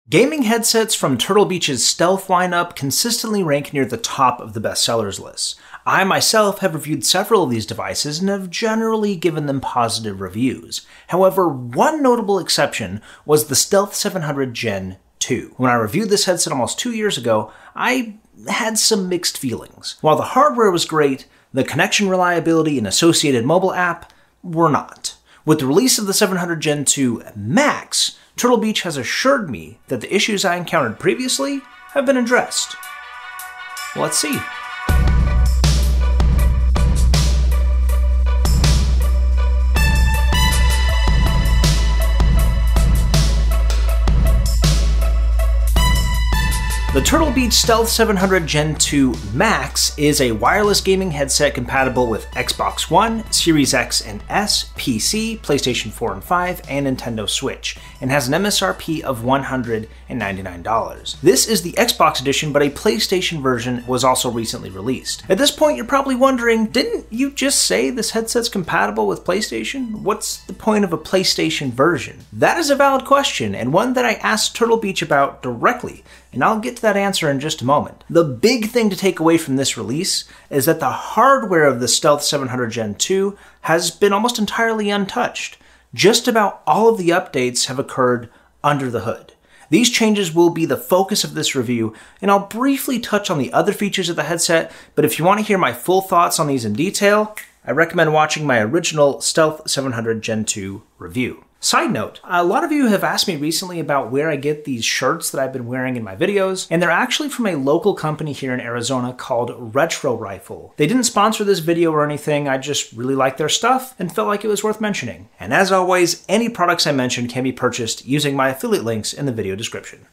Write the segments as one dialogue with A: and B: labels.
A: Gaming headsets from Turtle Beach's Stealth lineup consistently rank near the top of the bestsellers lists. I myself have reviewed several of these devices and have generally given them positive reviews. However, one notable exception was the Stealth 700 Gen 2. When I reviewed this headset almost 2 years ago, I had some mixed feelings. While the hardware was great, the connection reliability and associated mobile app were not. With the release of the 700 Gen 2 Max, Turtle Beach has assured me that the issues I encountered previously have been addressed. Let's see. The Turtle Beach Stealth 700 Gen 2 Max is a wireless gaming headset compatible with Xbox One, Series X and S, PC, PlayStation 4 and 5, and Nintendo Switch, and has an MSRP of $199. This is the Xbox edition, but a PlayStation version was also recently released. At this point, you're probably wondering, didn't you just say this headset's compatible with PlayStation? What's the point of a PlayStation version? That is a valid question, and one that I asked Turtle Beach about directly, and I'll get to that answer in just a moment. The big thing to take away from this release is that the hardware of the Stealth 700 Gen 2 has been almost entirely untouched. Just about all of the updates have occurred under the hood. These changes will be the focus of this review, and I'll briefly touch on the other features of the headset, but if you want to hear my full thoughts on these in detail, I recommend watching my original Stealth 700 Gen 2 review. Side note, a lot of you have asked me recently about where I get these shirts that I've been wearing in my videos, and they're actually from a local company here in Arizona called Retro Rifle. They didn't sponsor this video or anything, I just really like their stuff and felt like it was worth mentioning. And as always, any products I mention can be purchased using my affiliate links in the video description.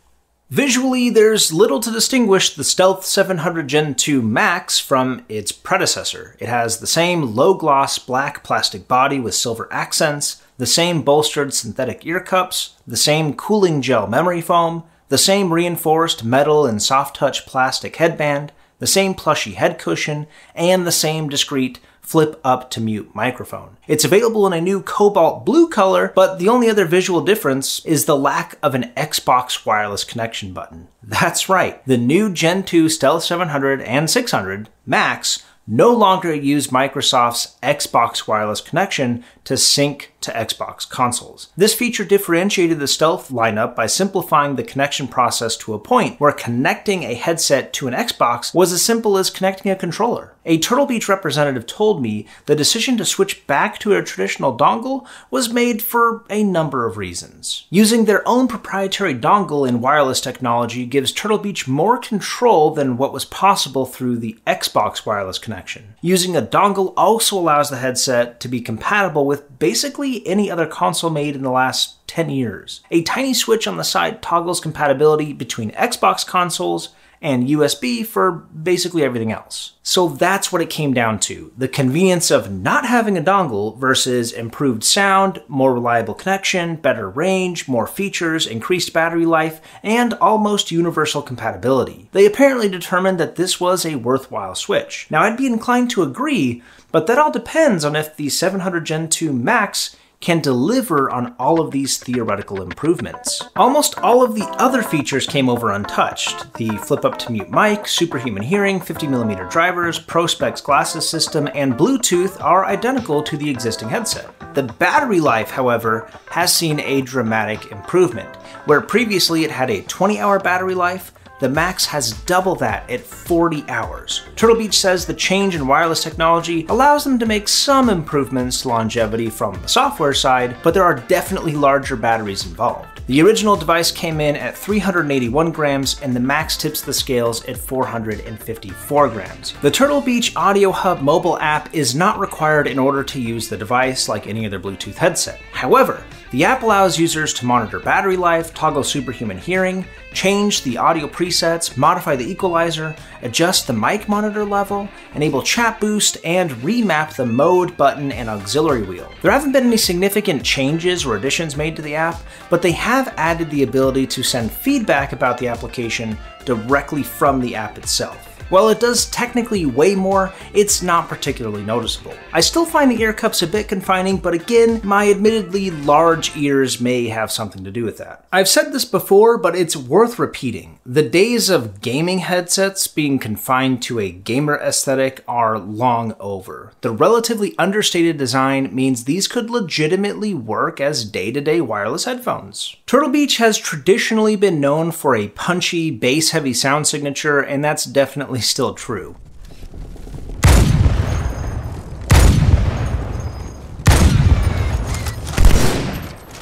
A: Visually, there's little to distinguish the Stealth 700 Gen 2 Max from its predecessor. It has the same low-gloss black plastic body with silver accents, the same bolstered synthetic ear cups, the same cooling gel memory foam, the same reinforced metal and soft-touch plastic headband, the same plushy head cushion, and the same discreet flip-up-to-mute microphone. It's available in a new cobalt blue color, but the only other visual difference is the lack of an Xbox wireless connection button. That's right, the new Gen 2 Stealth 700 and 600 Max no longer use Microsoft's Xbox wireless connection to sync to Xbox consoles. This feature differentiated the Stealth lineup by simplifying the connection process to a point where connecting a headset to an Xbox was as simple as connecting a controller. A Turtle Beach representative told me the decision to switch back to a traditional dongle was made for a number of reasons. Using their own proprietary dongle and wireless technology gives Turtle Beach more control than what was possible through the Xbox wireless connection. Using a dongle also allows the headset to be compatible with basically any other console made in the last 10 years. A tiny switch on the side toggles compatibility between Xbox consoles and USB for basically everything else. So that's what it came down to. The convenience of not having a dongle versus improved sound, more reliable connection, better range, more features, increased battery life, and almost universal compatibility. They apparently determined that this was a worthwhile switch. Now I'd be inclined to agree, but that all depends on if the 700 Gen 2 Max can deliver on all of these theoretical improvements. Almost all of the other features came over untouched. The flip-up-to-mute mic, Superhuman hearing, 50mm drivers, ProSpecs glasses system, and Bluetooth are identical to the existing headset. The battery life, however, has seen a dramatic improvement. Where previously it had a 20-hour battery life, the Max has double that at 40 hours. Turtle Beach says the change in wireless technology allows them to make some improvements to longevity from the software side, but there are definitely larger batteries involved. The original device came in at 381 grams, and the Max tips the scales at 454 grams. The Turtle Beach Audio Hub mobile app is not required in order to use the device like any other Bluetooth headset. However, the app allows users to monitor battery life, toggle Superhuman hearing, change the audio presets, modify the equalizer, adjust the mic monitor level, enable chat boost, and remap the mode button and auxiliary wheel. There haven't been any significant changes or additions made to the app, but they have added the ability to send feedback about the application directly from the app itself. While it does technically weigh more, it's not particularly noticeable. I still find the ear cups a bit confining, but again, my admittedly large ears may have something to do with that. I've said this before, but it's worth repeating. The days of gaming headsets being confined to a gamer aesthetic are long over. The relatively understated design means these could legitimately work as day-to-day wireless headphones. Turtle Beach has traditionally been known for a punchy, bass-heavy sound signature, and that's definitely still true.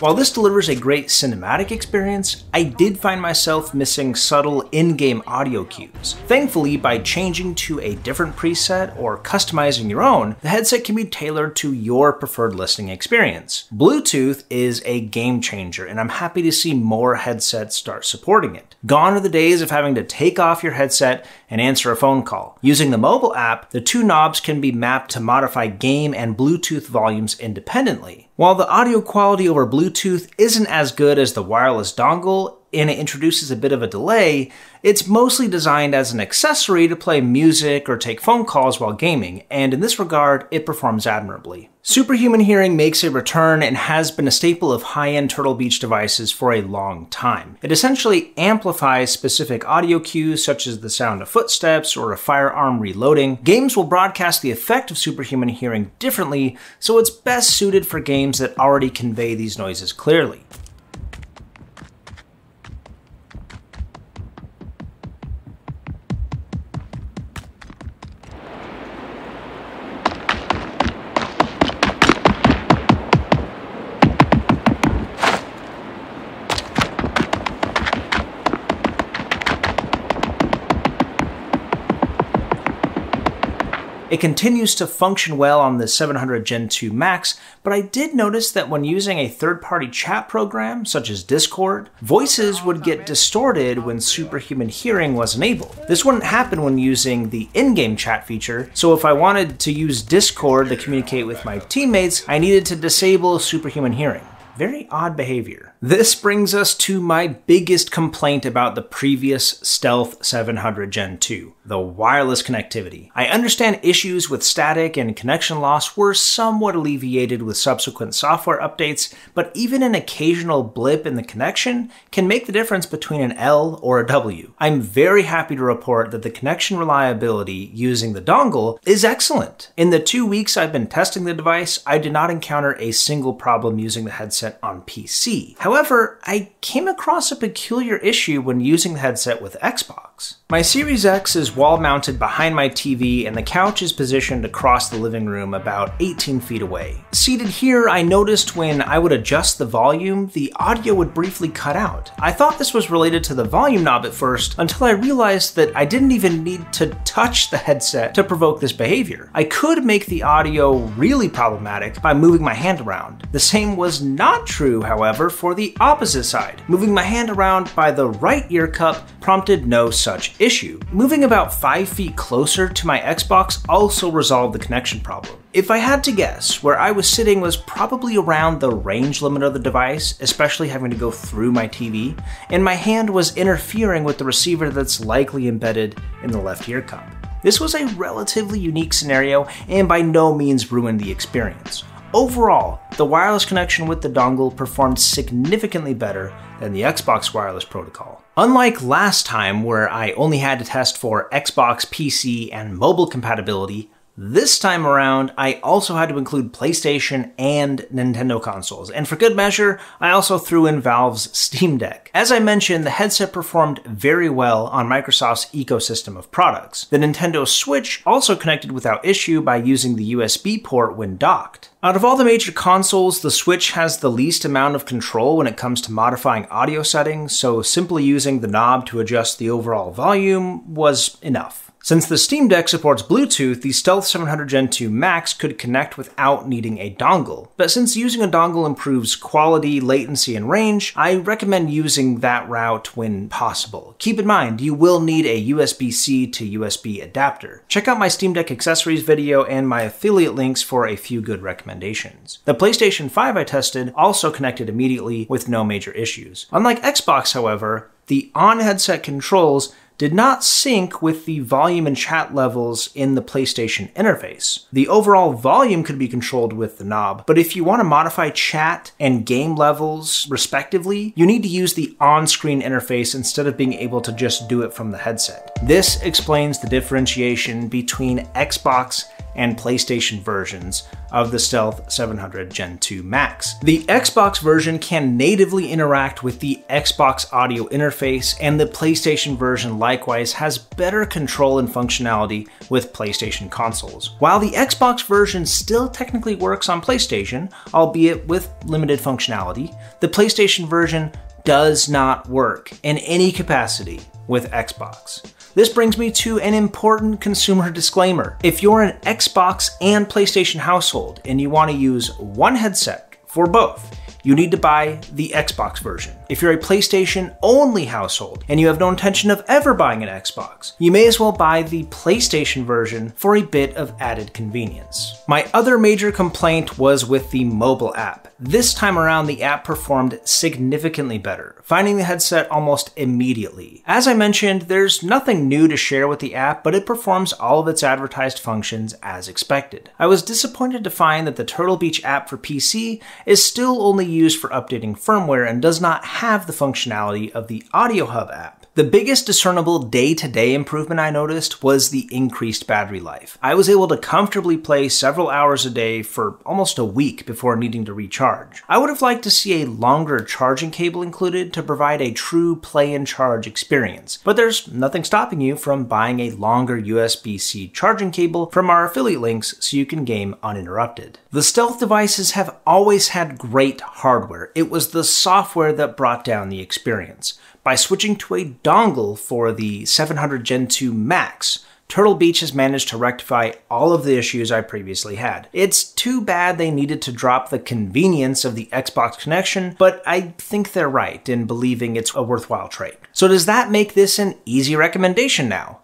A: While this delivers a great cinematic experience, I did find myself missing subtle in-game audio cues. Thankfully, by changing to a different preset or customizing your own, the headset can be tailored to your preferred listening experience. Bluetooth is a game changer, and I'm happy to see more headsets start supporting it. Gone are the days of having to take off your headset and answer a phone call. Using the mobile app, the two knobs can be mapped to modify game and Bluetooth volumes independently. While the audio quality over Bluetooth isn't as good as the wireless dongle, and it introduces a bit of a delay, it's mostly designed as an accessory to play music or take phone calls while gaming, and in this regard, it performs admirably. Superhuman hearing makes a return and has been a staple of high-end Turtle Beach devices for a long time. It essentially amplifies specific audio cues such as the sound of footsteps or a firearm reloading. Games will broadcast the effect of superhuman hearing differently, so it's best suited for games that already convey these noises clearly. It continues to function well on the 700 Gen 2 Max, but I did notice that when using a third-party chat program, such as Discord, voices would get distorted when superhuman hearing was enabled. This wouldn't happen when using the in-game chat feature, so if I wanted to use Discord to communicate with my teammates, I needed to disable superhuman hearing. Very odd behavior. This brings us to my biggest complaint about the previous Stealth 700 Gen 2, the wireless connectivity. I understand issues with static and connection loss were somewhat alleviated with subsequent software updates, but even an occasional blip in the connection can make the difference between an L or a W. I'm very happy to report that the connection reliability using the dongle is excellent. In the 2 weeks I've been testing the device, I did not encounter a single problem using the headset on PC. However, I came across a peculiar issue when using the headset with Xbox. My Series X is wall-mounted behind my TV and the couch is positioned across the living room about 18 feet away. Seated here, I noticed when I would adjust the volume, the audio would briefly cut out. I thought this was related to the volume knob at first until I realized that I didn't even need to touch the headset to provoke this behavior. I could make the audio really problematic by moving my hand around. The same was not true, however, for the opposite side. Moving my hand around by the right ear cup prompted no such issue. Moving about 5 feet closer to my Xbox also resolved the connection problem. If I had to guess, where I was sitting was probably around the range limit of the device, especially having to go through my TV, and my hand was interfering with the receiver that's likely embedded in the left ear cup. This was a relatively unique scenario and by no means ruined the experience. Overall, the wireless connection with the dongle performed significantly better than the Xbox wireless protocol. Unlike last time where I only had to test for Xbox, PC, and mobile compatibility, this time around, I also had to include PlayStation and Nintendo consoles, and for good measure, I also threw in Valve's Steam Deck. As I mentioned, the headset performed very well on Microsoft's ecosystem of products. The Nintendo Switch also connected without issue by using the USB port when docked. Out of all the major consoles, the Switch has the least amount of control when it comes to modifying audio settings, so simply using the knob to adjust the overall volume was enough. Since the Steam Deck supports Bluetooth, the Stealth 700 Gen 2 Max could connect without needing a dongle. But since using a dongle improves quality, latency, and range, I recommend using that route when possible. Keep in mind, you will need a USB-C to USB adapter. Check out my Steam Deck accessories video and my affiliate links for a few good recommendations. The PlayStation 5 I tested also connected immediately with no major issues. Unlike Xbox, however, the on-headset controls did not sync with the volume and chat levels in the PlayStation interface. The overall volume could be controlled with the knob, but if you want to modify chat and game levels respectively, you need to use the on-screen interface instead of being able to just do it from the headset. This explains the differentiation between Xbox and PlayStation versions of the Stealth 700 Gen 2 Max. The Xbox version can natively interact with the Xbox audio interface, and the PlayStation version likewise has better control and functionality with PlayStation consoles. While the Xbox version still technically works on PlayStation, albeit with limited functionality, the PlayStation version does not work in any capacity with Xbox. This brings me to an important consumer disclaimer. If you're an Xbox and PlayStation household and you want to use one headset for both, you need to buy the Xbox version. If you're a PlayStation only household and you have no intention of ever buying an Xbox, you may as well buy the PlayStation version for a bit of added convenience. My other major complaint was with the mobile app. This time around, the app performed significantly better, finding the headset almost immediately. As I mentioned, there's nothing new to share with the app, but it performs all of its advertised functions as expected. I was disappointed to find that the Turtle Beach app for PC is still only used for updating firmware and does not have the functionality of the Audio Hub app. The biggest discernible day-to-day improvement I noticed was the increased battery life. I was able to comfortably play several hours a day for almost a week before needing to recharge. I would have liked to see a longer charging cable included to provide a true play and charge experience, but there's nothing stopping you from buying a longer USB-C charging cable from our affiliate links so you can game uninterrupted. The Stealth devices have always had great hardware. It was the software that brought down the experience. By switching to a dongle for the 700 Gen 2 Max, Turtle Beach has managed to rectify all of the issues I previously had. It's too bad they needed to drop the convenience of the Xbox connection, but I think they're right in believing it's a worthwhile trade. So does that make this an easy recommendation now?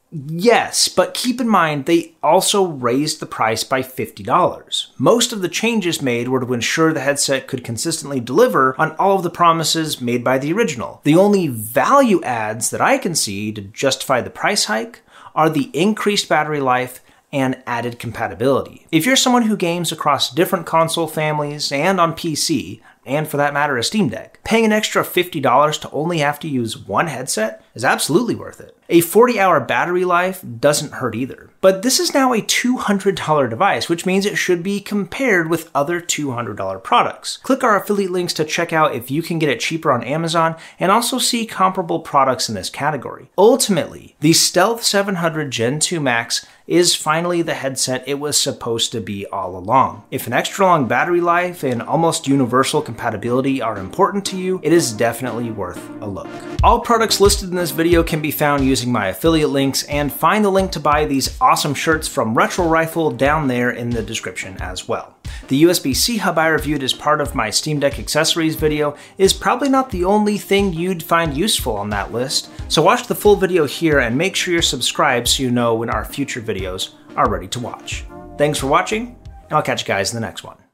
A: Yes, but keep in mind they also raised the price by $50. Most of the changes made were to ensure the headset could consistently deliver on all of the promises made by the original. The only value adds that I can see to justify the price hike are the increased battery life and added compatibility. If you're someone who games across different console families and on PC, and for that matter a Steam Deck, paying an extra $50 to only have to use one headset is absolutely worth it. A 40-hour battery life doesn't hurt either. But this is now a $200 device, which means it should be compared with other $200 products. Click our affiliate links to check out if you can get it cheaper on Amazon and also see comparable products in this category. Ultimately, the Stealth 700 Gen 2 Max is finally the headset it was supposed to be all along. If an extra long battery life and almost universal compatibility are important to you, it is definitely worth a look. All products listed in this video can be found using my affiliate links, and find the link to buy these awesome shirts from Retro Rifle down there in the description as well. The USB-C hub I reviewed as part of my Steam Deck accessories video is probably not the only thing you'd find useful on that list, so watch the full video here and make sure you're subscribed so you know when our future videos are ready to watch. Thanks for watching, and I'll catch you guys in the next one.